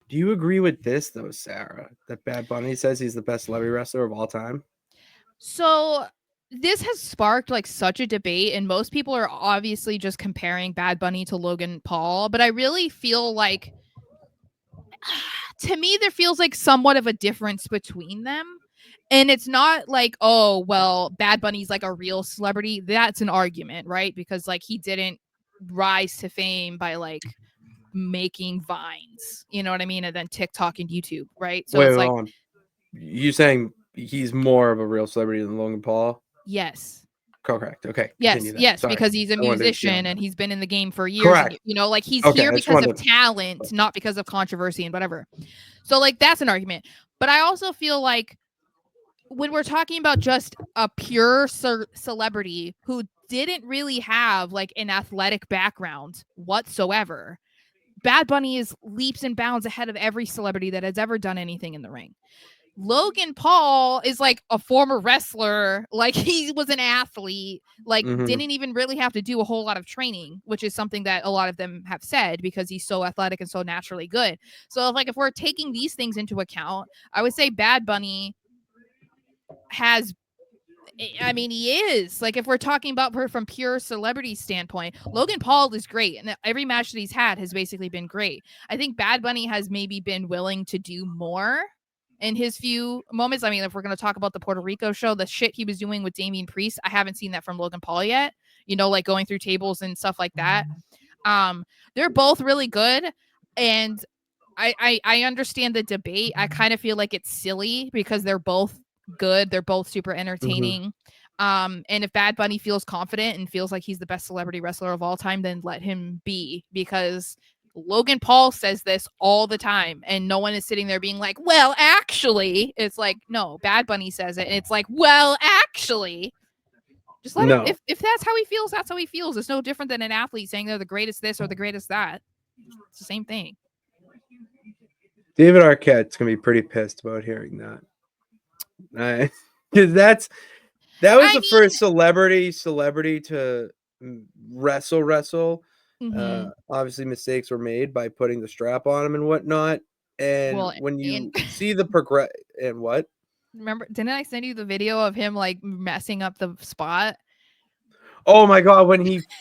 Do you agree with this though, Sarah? That Bad Bunny says he's the best celebrity wrestler of all time? So this has sparked like such a debate, and most people are obviously just comparing Bad Bunny to Logan Paul. But I really feel like, to me, there feels like somewhat of a difference between them. And it's not like, oh, well, Bad Bunny's like a real celebrity. That's an argument, right? Because like he didn't rise to fame by like making vines, you know what I mean? And then TikTok and YouTube, right? So Wait, it's hold like, on. You saying he's more of a real celebrity than Logan Paul? yes. Correct. Okay, Yes, continue then. yes, Sorry, because he's a I wanted to get musician on and that. he's been in the game for years, and Correct. like he's Okay, here I just because of wanted to. talent, not because of controversy and whatever. So like that's an argument. But I also feel like when we're talking about just a pure celebrity who didn't really have like an athletic background whatsoever, Bad Bunny is leaps and bounds ahead of every celebrity that has ever done anything in the ring. Logan Paul is like a former wrestler, like he was an athlete, like Mm-hmm. didn't even really have to do a whole lot of training, which is something that a lot of them have said because he's so athletic and so naturally good. So if we're taking these things into account, I would say Bad Bunny has, I mean, he is like, if we're talking about her from pure celebrity standpoint, Logan Paul is great, and every match that he's had has basically been great. I think Bad Bunny has maybe been willing to do more in his few moments. I mean, if we're going to talk about the Puerto Rico show, the shit he was doing with Damian Priest, I haven't seen that from Logan Paul yet. You know, like going through tables and stuff like that. They're both really good, and I understand the debate. I kind of feel like it's silly because they're both good. They're both super Mm-hmm. entertaining. And if Bad Bunny feels confident and feels like he's the best celebrity wrestler of all time, then let him be, because Logan Paul says this all the time and no one is sitting there being like, well, actually. It's like, no, Bad Bunny says it and it's like, well, actually. Just let him, No, if that's how he feels, that's how he feels. It's no different than an athlete saying they're the greatest this or the greatest that. It's the same thing. David Arquette's gonna be pretty pissed about hearing that, because that was I the mean, first celebrity to wrestle. mm-hmm. Obviously, mistakes were made by putting the strap on him and whatnot. And Well, when and you see the progress and what? remember, didn't I send you the video of him like messing up the spot Oh my god,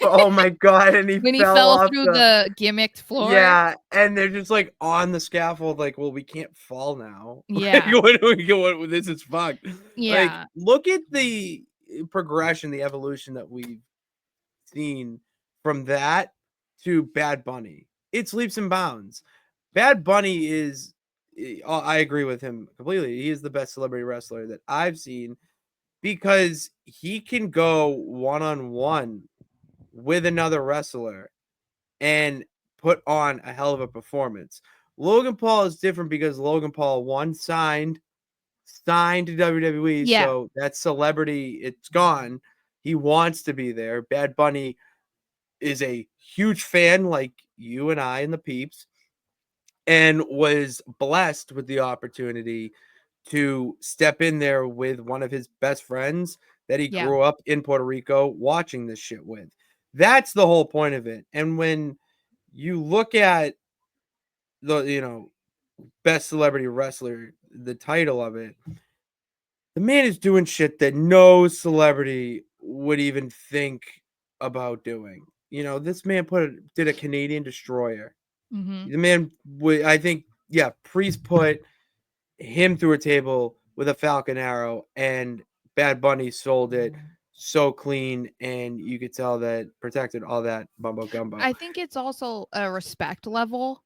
oh my god, and he when he fell fell off through the the gimmicked floor? yeah, and they're just like on the scaffold, like, well, we can't fall now. Like, Yeah, what do we go? This is fucked. Like, yeah, look at the progression, the evolution that we've seen from that to Bad Bunny. It's leaps and bounds. Bad Bunny is, I agree with him completely. He is the best celebrity wrestler that I've seen because he can go one on one with another wrestler and put on a hell of a performance. Logan Paul is different because Logan Paul signed to WWE, yeah, so that celebrity, it's gone. He wants to be there. Bad Bunny is a huge fan like you and I and the peeps, and was blessed with the opportunity to step in there with one of his best friends that he yeah, grew up in Puerto Rico watching this shit with. That's the whole point of it. And when you look at the, best celebrity wrestler, the title of it, the man is doing shit that no celebrity would even think about doing. This man did a Canadian destroyer. mm-hmm. The man would, I think, yeah, Priest put him through a table with a Falcon Arrow, and Bad Bunny sold it so clean, and you could tell that protected all that bumbo gumbo. I think it's also a respect level.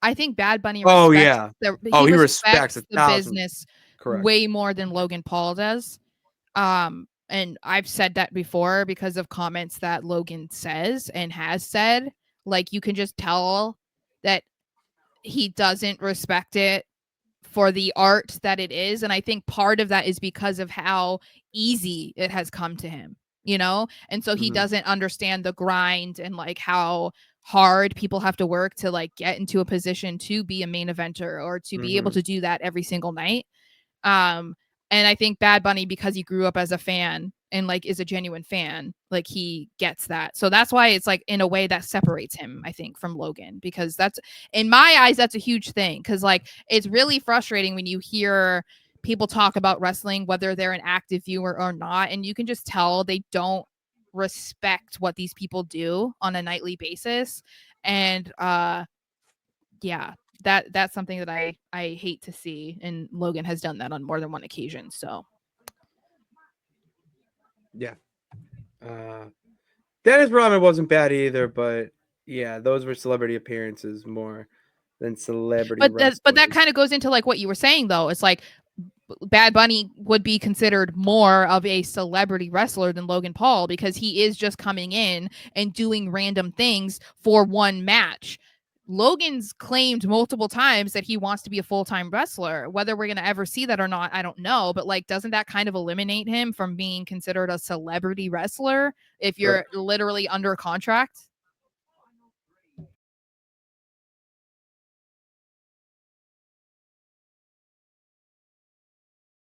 I think Bad Bunny Oh respects yeah. Oh, he he respects respects a the thousand. business Correct. way more than Logan Paul does. And I've said that before because of comments that Logan says and has said. Like, you can just tell that he doesn't respect it for the art that it is. And I think part of that is because of how easy it has come to him, you know? And so he Mm-hmm. doesn't understand the grind and like how hard people have to work to like get into a position to be a main eventer or to be able Mm-hmm. to do that every single night. Um, and I think Bad Bunny, because he grew up as a fan and like is a genuine fan, like he gets that. So that's why it's like in a way that separates him, I think, from Logan, because that's, in my eyes, that's a huge thing. Because like it's really frustrating when you hear people talk about wrestling, whether they're an active viewer or not, and you can just tell they don't respect what these people do on a nightly basis. And yeah, that's something that I hate to see, and Logan has done that on more than one occasion. So Yeah. Dennis Rodman wasn't bad either, but yeah, those were celebrity appearances more than celebrity wrestling. but that kind of goes into like what you were saying though. It's like Bad Bunny would be considered more of a celebrity wrestler than Logan Paul, because he is just coming in and doing random things for one match. Logan's claimed multiple times that he wants to be a full-time wrestler. Whether we're going to ever see that or not, I don't know. But like, doesn't that kind of eliminate him from being considered a celebrity wrestler if you're literally under contract?